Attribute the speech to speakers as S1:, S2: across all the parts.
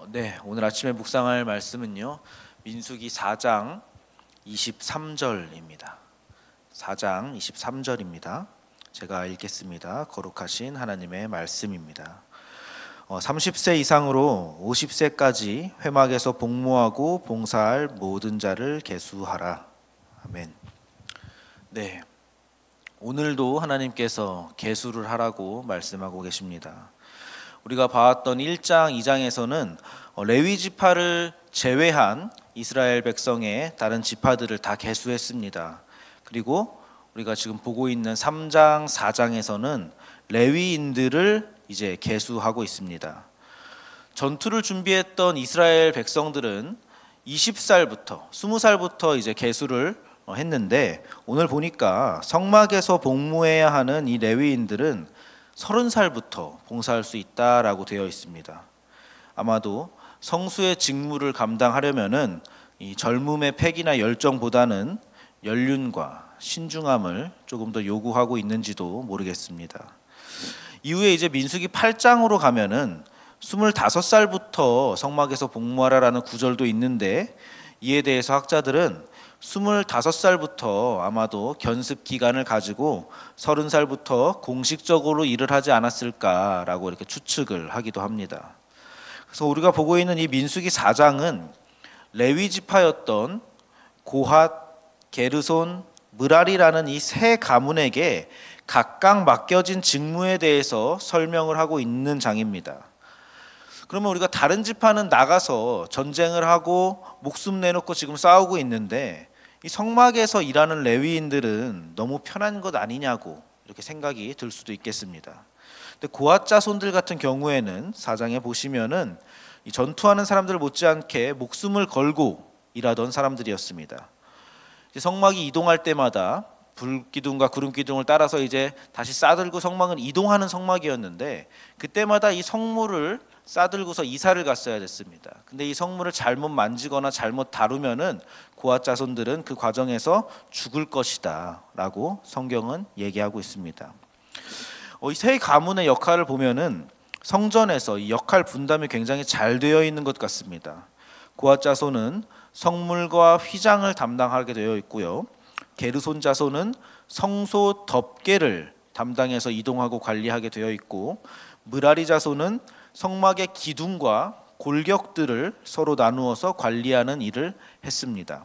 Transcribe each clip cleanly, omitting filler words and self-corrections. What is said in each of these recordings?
S1: 네, 오늘 아침에 묵상할 말씀은요, 민수기 4장 23절입니다. 4장 23절입니다. 제가 읽겠습니다. 거룩하신 하나님의 말씀입니다. 30세 이상으로 50세까지 회막에서 복무하고 봉사할 모든 자를 계수하라. 아멘. 네, 오늘도 하나님께서 계수를 하라고 말씀하고 계십니다. 우리가 봐왔던 1장, 2장에서는 레위 지파를 제외한 이스라엘 백성의 다른 지파들을 다 계수했습니다. 그리고 우리가 지금 보고 있는 3장, 4장에서는 레위인들을 이제 계수하고 있습니다. 전투를 준비했던 이스라엘 백성들은 20살부터 이제 계수를 했는데, 오늘 보니까 성막에서 복무해야 하는 이 레위인들은 30살부터 봉사할 수 있다라고 되어 있습니다. 아마도 성수의 직무를 감당하려면은 이 젊음의 패기나 열정보다는 연륜과 신중함을 조금 더 요구하고 있는지도 모르겠습니다. 이후에 이제 민수기 8장으로 가면은 25살부터 성막에서 복무하라라는 구절도 있는데, 이에 대해서 학자들은 25살부터 아마도 견습 기간을 가지고 30살부터 공식적으로 일을 하지 않았을까라고 이렇게 추측을 하기도 합니다. 그래서 우리가 보고 있는 이 민수기 4장은 레위 지파였던 고핫, 게르손, 므랄이라는 이 세 가문에게 각각 맡겨진 직무에 대해서 설명을 하고 있는 장입니다. 그러면 우리가 다른 지파는 나가서 전쟁을 하고 목숨 내놓고 지금 싸우고 있는데, 이 성막에서 일하는 레위인들은 너무 편한 것 아니냐고 이렇게 생각이 들 수도 있겠습니다. 근데 고핫 자손들 같은 경우에는 4장에 보시면은 이 전투하는 사람들 못지않게 목숨을 걸고 일하던 사람들이었습니다. 성막이 이동할 때마다 불기둥과 구름기둥을 따라서 이제 다시 싸들고 성막은 이동하는 성막이었는데, 그때마다 이 성물을 싸들고서 이사를 갔어야 됐습니다. 근데 이 성물을 잘못 만지거나 잘못 다루면은 고핫 자손들은 그 과정에서 죽을 것이다 라고 성경은 얘기하고 있습니다. 이 세 가문의 역할을 보면은 성전에서 이 역할 분담이 굉장히 잘 되어 있는 것 같습니다. 고핫 자손은 성물과 휘장을 담당하게 되어 있고요, 게르손 자손은 성소 덮개를 담당해서 이동하고 관리하게 되어 있고, 므라리 자손은 성막의 기둥과 골격들을 서로 나누어서 관리하는 일을 했습니다.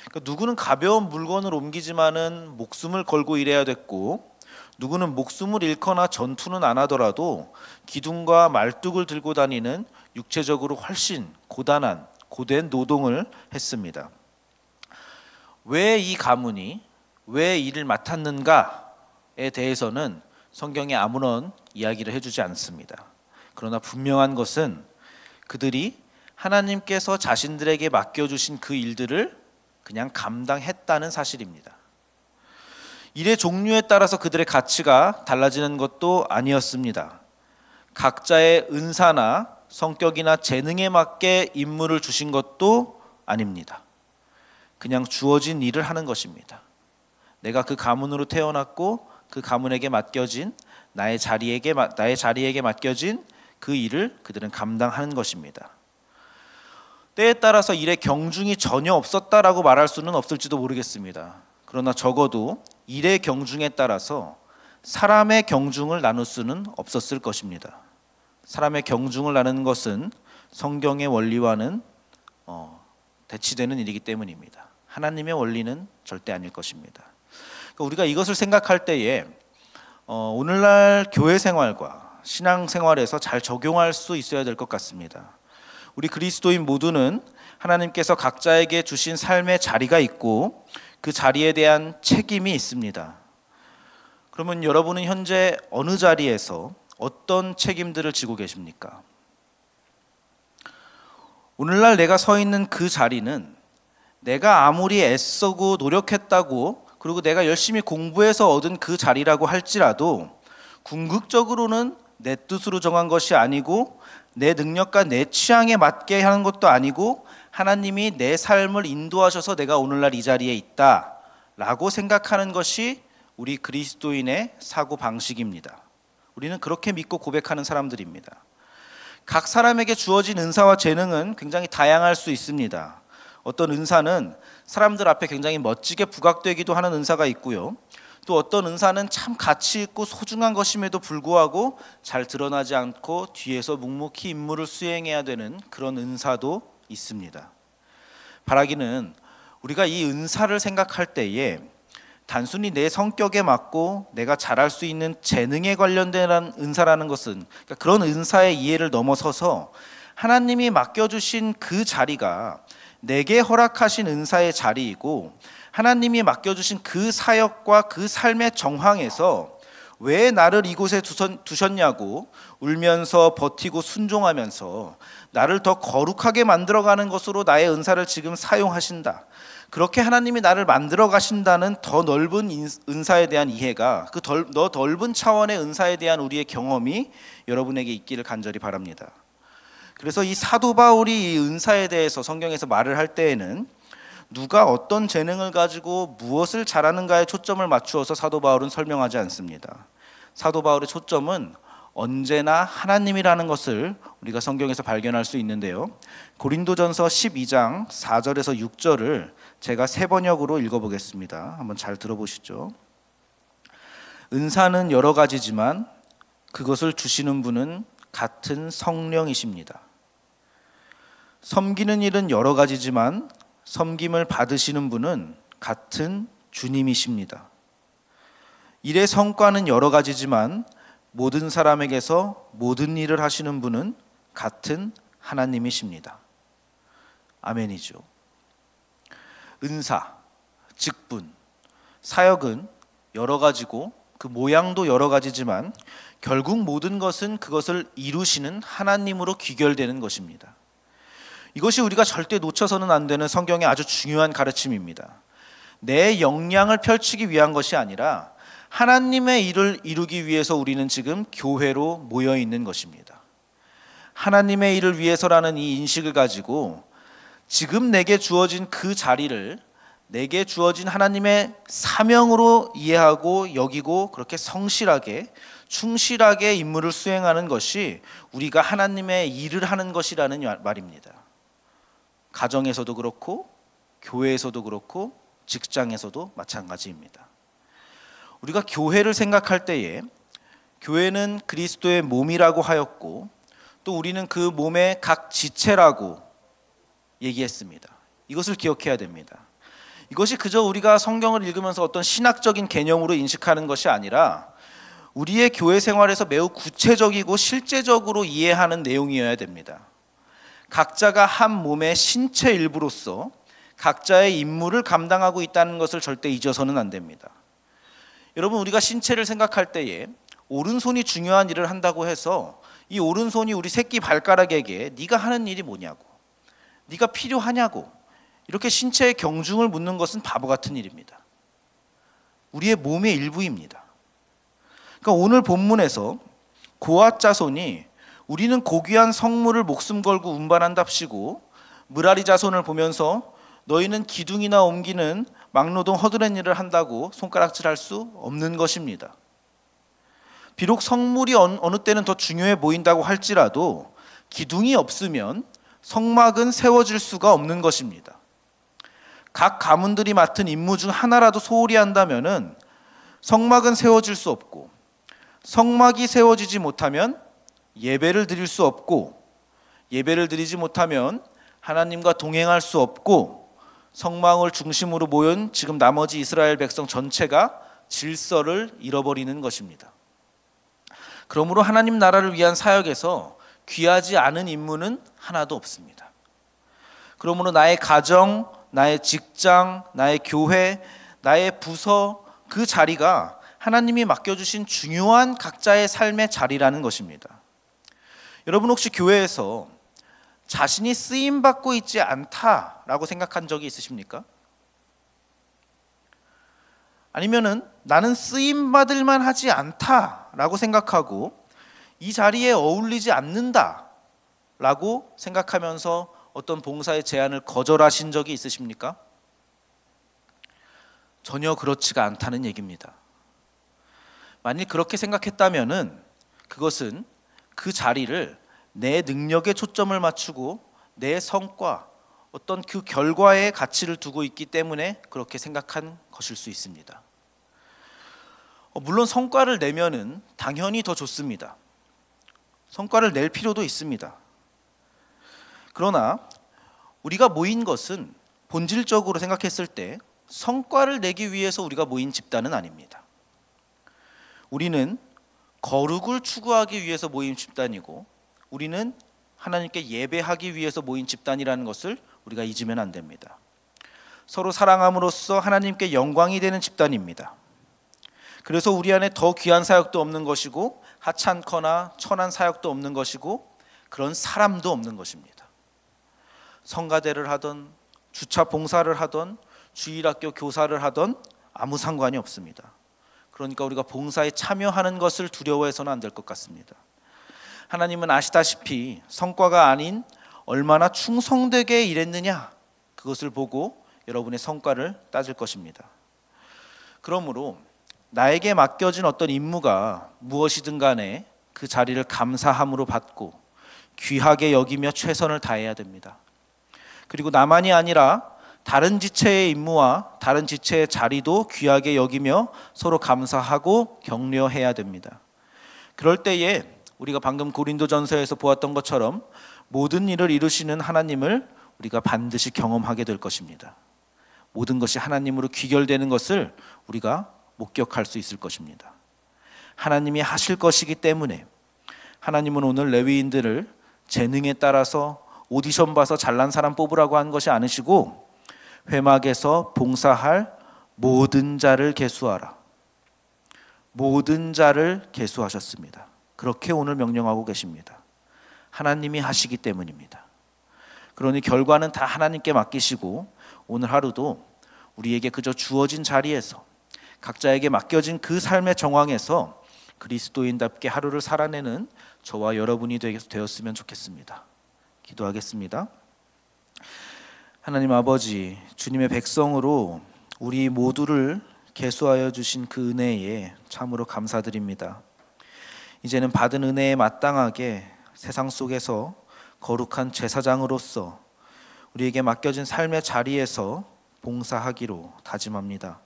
S1: 그러니까 누구는 가벼운 물건을 옮기지만은 목숨을 걸고 일해야 됐고, 누구는 목숨을 잃거나 전투는 안 하더라도 기둥과 말뚝을 들고 다니는 육체적으로 훨씬 고된 노동을 했습니다. 왜 이 가문이 왜 일을 맡았는가에 대해서는 성경에 아무런 이야기를 해주지 않습니다. 그러나 분명한 것은 그들이 하나님께서 자신들에게 맡겨주신 그 일들을 그냥 감당했다는 사실입니다. 일의 종류에 따라서 그들의 가치가 달라지는 것도 아니었습니다. 각자의 은사나 성격이나 재능에 맞게 임무를 주신 것도 아닙니다. 그냥 주어진 일을 하는 것입니다. 내가 그 가문으로 태어났고 그 가문에게 맡겨진 나의 자리에게 맡겨진 그 일을 그들은 감당하는 것입니다. 때에 따라서 일의 경중이 전혀 없었다라고 말할 수는 없을지도 모르겠습니다. 그러나 적어도 일의 경중에 따라서 사람의 경중을 나눌 수는 없었을 것입니다. 사람의 경중을 나누는 것은 성경의 원리와는 대치되는 일이기 때문입니다. 하나님의 원리는 절대 아닐 것입니다. 그러니까 우리가 이것을 생각할 때에 오늘날 교회 생활과 신앙 생활에서 잘 적용할 수 있어야 될 것 같습니다. 우리 그리스도인 모두는 하나님께서 각자에게 주신 삶의 자리가 있고 그 자리에 대한 책임이 있습니다. 그러면 여러분은 현재 어느 자리에서 어떤 책임들을 지고 계십니까? 오늘날 내가 서 있는 그 자리는 내가 아무리 애쓰고 노력했다고, 그리고 내가 열심히 공부해서 얻은 그 자리라고 할지라도 궁극적으로는 내 뜻으로 정한 것이 아니고 내 능력과 내 취향에 맞게 하는 것도 아니고 하나님이 내 삶을 인도하셔서 내가 오늘날 이 자리에 있다라고 생각하는 것이 우리 그리스도인의 사고방식입니다. 우리는 그렇게 믿고 고백하는 사람들입니다. 각 사람에게 주어진 은사와 재능은 굉장히 다양할 수 있습니다. 어떤 은사는 사람들 앞에 굉장히 멋지게 부각되기도 하는 은사가 있고요. 또 어떤 은사는 참 가치 있고 소중한 것임에도 불구하고 잘 드러나지 않고 뒤에서 묵묵히 임무를 수행해야 되는 그런 은사도 있습니다. 바라기는 우리가 이 은사를 생각할 때에 단순히 내 성격에 맞고 내가 잘할 수 있는 재능에 관련된 은사라는 것은, 그러니까 그런 은사의 이해를 넘어서서 하나님이 맡겨주신 그 자리가 내게 허락하신 은사의 자리이고, 하나님이 맡겨주신 그 사역과 그 삶의 정황에서 왜 나를 이곳에 두셨냐고 울면서 버티고 순종하면서 나를 더 거룩하게 만들어가는 것으로 나의 은사를 지금 사용하신다, 그렇게 하나님이 나를 만들어 가신다는 더 넓은 은사에 대한 이해가, 그 더 넓은 차원의 은사에 대한 우리의 경험이 여러분에게 있기를 간절히 바랍니다. 그래서 이 사도 바울이 이 은사에 대해서 성경에서 말을 할 때에는 누가 어떤 재능을 가지고 무엇을 잘하는가에 초점을 맞추어서 사도 바울은 설명하지 않습니다. 사도 바울의 초점은 언제나 하나님이라는 것을 우리가 성경에서 발견할 수 있는데요. 고린도전서 12장 4절에서 6절을 제가 세 번역으로 읽어보겠습니다. 한번 잘 들어보시죠. 은사는 여러 가지지만 그것을 주시는 분은 같은 성령이십니다. 섬기는 일은 여러 가지지만 섬김을 받으시는 분은 같은 주님이십니다. 일의 성과는 여러 가지지만 모든 사람에게서 모든 일을 하시는 분은 같은 하나님이십니다. 아멘이죠. 은사, 직분, 사역은 여러 가지고 그 모양도 여러 가지지만 결국 모든 것은 그것을 이루시는 하나님으로 귀결되는 것입니다. 이것이 우리가 절대 놓쳐서는 안 되는 성경의 아주 중요한 가르침입니다. 내 역량을 펼치기 위한 것이 아니라 하나님의 일을 이루기 위해서 우리는 지금 교회로 모여 있는 것입니다. 하나님의 일을 위해서라는 이 인식을 가지고 지금 내게 주어진 그 자리를 내게 주어진 하나님의 사명으로 이해하고 여기고 그렇게 성실하게 충실하게 임무를 수행하는 것이 우리가 하나님의 일을 하는 것이라는 말입니다. 가정에서도 그렇고 교회에서도 그렇고 직장에서도 마찬가지입니다. 우리가 교회를 생각할 때에 교회는 그리스도의 몸이라고 하였고 또 우리는 그 몸의 각 지체라고 얘기했습니다. 이것을 기억해야 됩니다. 이것이 그저 우리가 성경을 읽으면서 어떤 신학적인 개념으로 인식하는 것이 아니라 우리의 교회 생활에서 매우 구체적이고 실제적으로 이해하는 내용이어야 됩니다. 각자가 한 몸의 신체 일부로서 각자의 임무를 감당하고 있다는 것을 절대 잊어서는 안 됩니다. 여러분, 우리가 신체를 생각할 때에 오른손이 중요한 일을 한다고 해서 이 오른손이 우리 새끼 발가락에게 네가 하는 일이 뭐냐고, 네가 필요하냐고 이렇게 신체의 경중을 묻는 것은 바보 같은 일입니다. 우리의 몸의 일부입니다. 그러니까 오늘 본문에서 고앗 자손이 우리는 고귀한 성물을 목숨 걸고 운반한답시고 므라리 자손을 보면서 너희는 기둥이나 옮기는 막노동 허드렛 일을 한다고 손가락질할 수 없는 것입니다. 비록 성물이 어느 때는 더 중요해 보인다고 할지라도 기둥이 없으면 성막은 세워질 수가 없는 것입니다. 각 가문들이 맡은 임무 중 하나라도 소홀히 한다면은 성막은 세워질 수 없고, 성막이 세워지지 못하면 예배를 드릴 수 없고, 예배를 드리지 못하면 하나님과 동행할 수 없고, 성막을 중심으로 모인 지금 나머지 이스라엘 백성 전체가 질서를 잃어버리는 것입니다. 그러므로 하나님 나라를 위한 사역에서 귀하지 않은 임무는 하나도 없습니다. 그러므로 나의 가정, 나의 직장, 나의 교회, 나의 부서, 그 자리가 하나님이 맡겨주신 중요한 각자의 삶의 자리라는 것입니다. 여러분, 혹시 교회에서 자신이 쓰임받고 있지 않다라고 생각한 적이 있으십니까? 아니면은 나는 쓰임받을만 하지 않다라고 생각하고 이 자리에 어울리지 않는다라고 생각하면서 어떤 봉사의 제안을 거절하신 적이 있으십니까? 전혀 그렇지가 않다는 얘기입니다. 만일 그렇게 생각했다면은 그것은 그 자리를 내 능력에 초점을 맞추고 내 성과, 어떤 그 결과에 가치를 두고 있기 때문에 그렇게 생각한 것일 수 있습니다. 물론 성과를 내면은 당연히 더 좋습니다. 성과를 낼 필요도 있습니다. 그러나 우리가 모인 것은 본질적으로 생각했을 때 성과를 내기 위해서 우리가 모인 집단은 아닙니다. 우리는 거룩을 추구하기 위해서 모인 집단이고, 우리는 하나님께 예배하기 위해서 모인 집단이라는 것을 우리가 잊으면 안 됩니다. 서로 사랑함으로써 하나님께 영광이 되는 집단입니다. 그래서 우리 안에 더 귀한 사역도 없는 것이고, 하찮거나 천한 사역도 없는 것이고, 그런 사람도 없는 것입니다. 성가대를 하던, 주차 봉사를 하던, 주일학교 교사를 하던 아무 상관이 없습니다. 그러니까 우리가 봉사에 참여하는 것을 두려워해서는 안 될 것 같습니다. 하나님은 아시다시피 성과가 아닌 얼마나 충성되게 일했느냐, 그것을 보고 여러분의 성과를 따질 것입니다. 그러므로 나에게 맡겨진 어떤 임무가 무엇이든 간에 그 자리를 감사함으로 받고 귀하게 여기며 최선을 다해야 됩니다. 그리고 나만이 아니라 다른 지체의 임무와 다른 지체의 자리도 귀하게 여기며 서로 감사하고 격려해야 됩니다. 그럴 때에 우리가 방금 고린도전서에서 보았던 것처럼 모든 일을 이루시는 하나님을 우리가 반드시 경험하게 될 것입니다. 모든 것이 하나님으로 귀결되는 것을 우리가 목격할 수 있을 것입니다. 하나님이 하실 것이기 때문에 하나님은 오늘 레위인들을 재능에 따라서 오디션 봐서 잘난 사람 뽑으라고 한 것이 아니시고, 회막에서 봉사할 모든 자를 계수하라, 모든 자를 계수하셨습니다. 그렇게 오늘 명령하고 계십니다. 하나님이 하시기 때문입니다. 그러니 결과는 다 하나님께 맡기시고, 오늘 하루도 우리에게 그저 주어진 자리에서 각자에게 맡겨진 그 삶의 정황에서 그리스도인답게 하루를 살아내는 저와 여러분이 되었으면 좋겠습니다. 기도하겠습니다. 하나님 아버지, 주님의 백성으로 우리 모두를 계수하여 주신 그 은혜에 참으로 감사드립니다. 이제는 받은 은혜에 마땅하게 세상 속에서 거룩한 제사장으로서 우리에게 맡겨진 삶의 자리에서 봉사하기로 다짐합니다.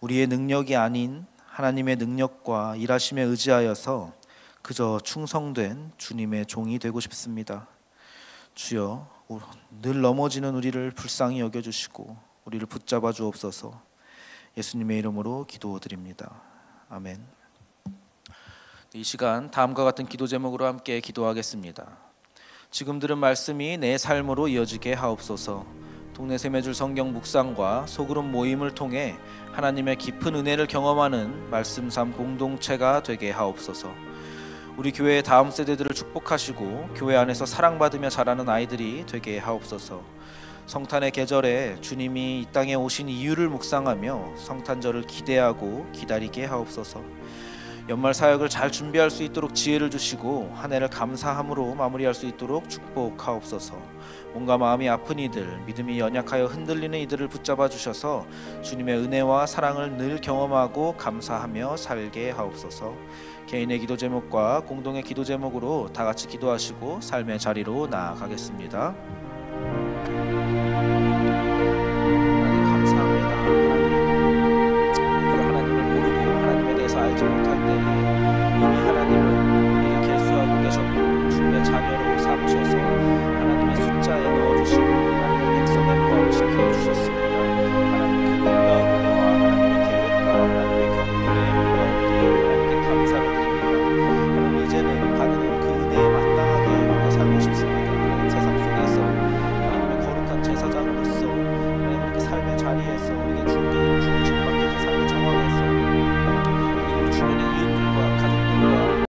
S1: 우리의 능력이 아닌 하나님의 능력과 일하심에 의지하여서 그저 충성된 주님의 종이 되고 싶습니다. 주여, 늘 넘어지는 우리를 불쌍히 여겨주시고 우리를 붙잡아 주옵소서. 예수님의 이름으로 기도드립니다. 아멘. 이 시간 다음과 같은 기도 제목으로 함께 기도하겠습니다. 지금 들은 말씀이 내 삶으로 이어지게 하옵소서. 동네 샘매줄 성경 묵상과 소그룹 모임을 통해 하나님의 깊은 은혜를 경험하는 말씀 삶 공동체가 되게 하옵소서. 우리 교회의 다음 세대들을 축복하시고 교회 안에서 사랑받으며 자라는 아이들이 되게 하옵소서. 성탄의 계절에 주님이 이 땅에 오신 이유를 묵상하며 성탄절을 기대하고 기다리게 하옵소서. 연말 사역을 잘 준비할 수 있도록 지혜를 주시고 한 해를 감사함으로 마무리할 수 있도록 축복하옵소서. 몸과 마음이 아픈 이들, 믿음이 연약하여 흔들리는 이들을 붙잡아 주셔서 주님의 은혜와 사랑을 늘 경험하고 감사하며 살게 하옵소서. 개인의 기도 제목과 공동의 기도 제목으로 다 같이 기도하시고 삶의 자리로 나아가겠습니다.